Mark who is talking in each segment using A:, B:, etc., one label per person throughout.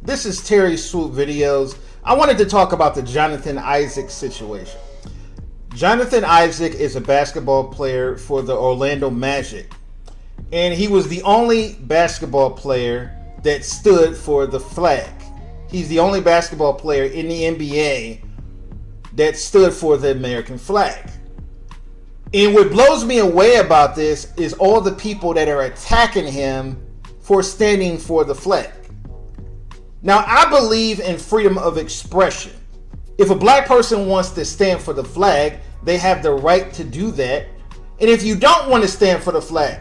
A: This is Terry Swoop Videos. I wanted to talk about the Jonathan Isaac situation. Jonathan Isaac is a basketball player for the Orlando Magic, and he was the only basketball player that stood for the flag. He's the only basketball player in the NBA that stood for the American flag. And what blows me away about this is all the people that are attacking him for standing for the flag. Now, I believe in freedom of expression. If a black person wants to stand for the flag, they have the right to do that. And if you don't want to stand for the flag,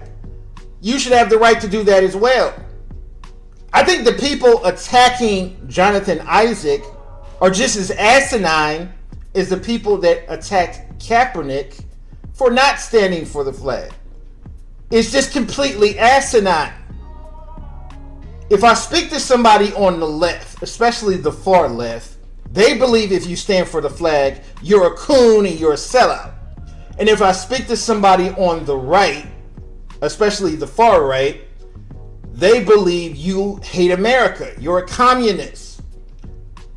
A: you should have the right to do that as well. I think the people attacking Jonathan Isaac are just as asinine as the people that attacked Kaepernick for not standing for the flag. It's just completely asinine. If I speak to somebody on the left, especially the far left, they believe if you stand for the flag, you're a coon and you're a sellout. And if I speak to somebody on the right, especially the far right, they believe you hate America. You're a communist.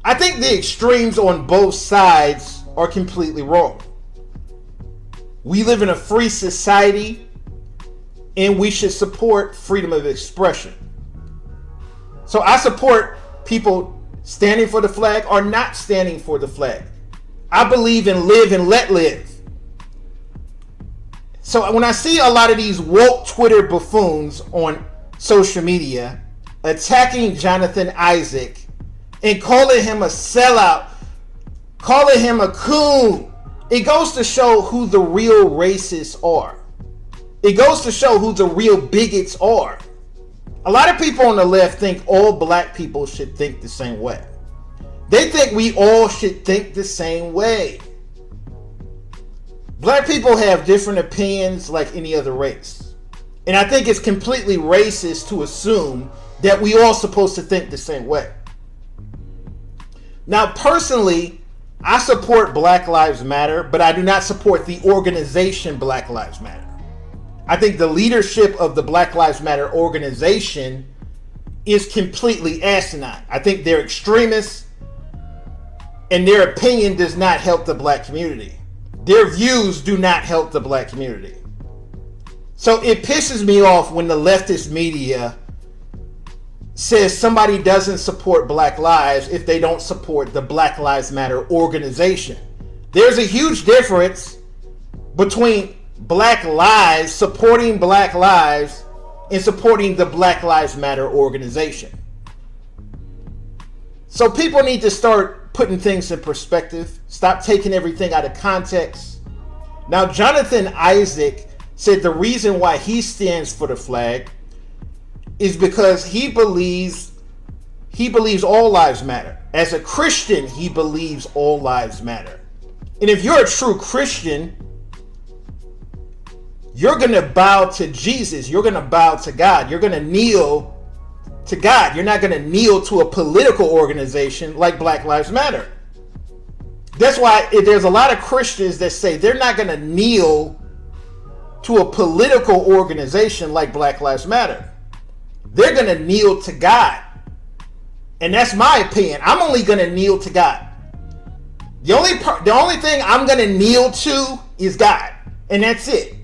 A: I think the extremes on both sides are completely wrong. We live in a free society, and we should support freedom of expression. So I support people standing for the flag or not standing for the flag. I believe in live and let live. So when I see a lot of these woke Twitter buffoons on social media attacking Jonathan Isaac and calling him a sellout, calling him a coon, it goes to show who the real racists are. It goes to show who the real bigots are. A lot of people on the left think all black people should think the same way. They think we all should think the same way. Black people have different opinions like any other race. And I think it's completely racist to assume that we all supposed to think the same way. Now, personally, I support Black Lives Matter, but I do not support the organization Black Lives Matter. I think the leadership of the Black Lives Matter organization is completely asinine. I think they're extremists, and their opinion does not help the black community. Their views do not help the black community. So it pisses me off when the leftist media says somebody doesn't support Black lives if they don't support the Black Lives Matter organization. There's a huge difference between Black lives, supporting Black lives, and supporting the Black Lives Matter organization. So people need to start putting things in perspective. Stop taking everything out of context. Now, Jonathan Isaac said the reason why he stands for the flag is because he believes all lives matter. As a Christian, he believes all lives matter. And if you're a true Christian, you're going to bow to Jesus. You're going to bow to God. You're going to kneel to God. You're not going to kneel to a political organization like Black Lives Matter. That's why there's a lot of Christians that say they're not going to kneel to a political organization like Black Lives Matter. They're going to kneel to God. And that's my opinion. I'm only going to kneel to God. The only thing I'm going to kneel to is God. And that's it.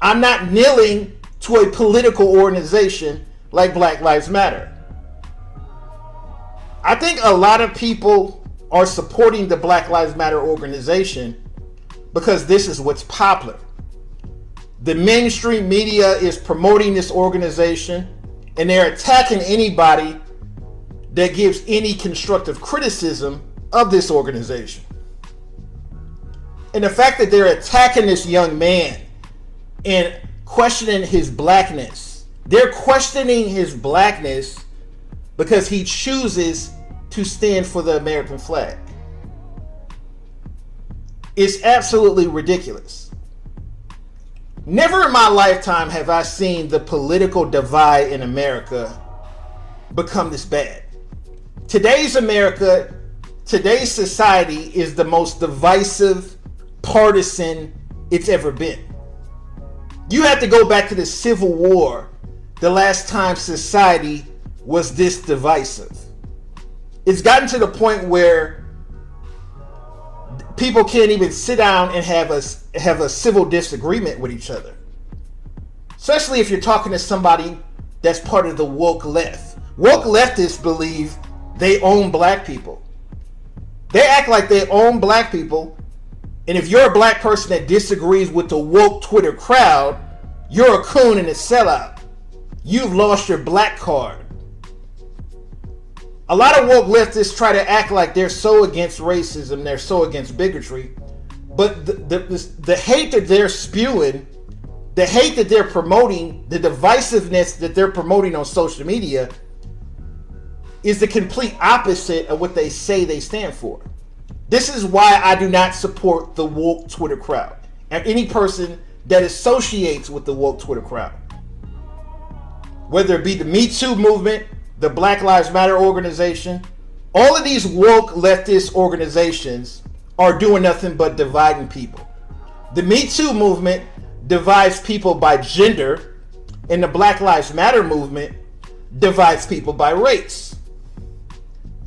A: I'm not kneeling to a political organization like Black Lives Matter. I think a lot of people are supporting the Black Lives Matter organization because this is what's popular. The mainstream media is promoting this organization, and they're attacking anybody that gives any constructive criticism of this organization. And the fact that they're attacking this young man and questioning his blackness, they're questioning his blackness because he chooses to stand for the American flag. It's absolutely ridiculous. Never in my lifetime have I seen the political divide in America become this bad. Today's America, today's society is the most divisive, partisan it's ever been. You have to go back to the Civil War, the last time society was this divisive. It's gotten to the point where people can't even sit down and have a civil disagreement with each other. Especially if you're talking to somebody that's part of the woke left. Woke leftists believe they own black people. They act like they own black people. And if you're a black person that disagrees with the woke Twitter crowd, you're a coon and a sellout. You've lost your black card. A lot of woke leftists try to act like they're so against racism, they're so against bigotry. But the hate that they're spewing, the hate that they're promoting, the divisiveness that they're promoting on social media is the complete opposite of what they say they stand for. This is why I do not support the woke Twitter crowd and any person that associates with the woke Twitter crowd. Whether it be the Me Too movement, the Black Lives Matter organization, all of these woke leftist organizations are doing nothing but dividing people. The Me Too movement divides people by gender, and the Black Lives Matter movement divides people by race.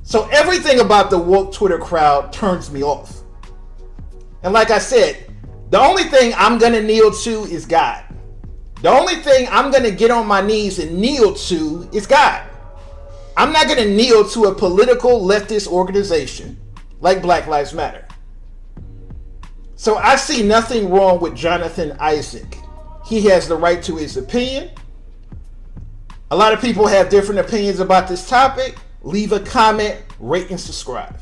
A: So everything about the woke Twitter crowd turns me off. And like I said, the only thing I'm going to kneel to is God. The only thing I'm going to get on my knees and kneel to is God. I'm not going to kneel to a political leftist organization like Black Lives Matter. So I see nothing wrong with Jonathan Isaac. He has the right to his opinion. A lot of people have different opinions about this topic. Leave a comment, rate, and subscribe.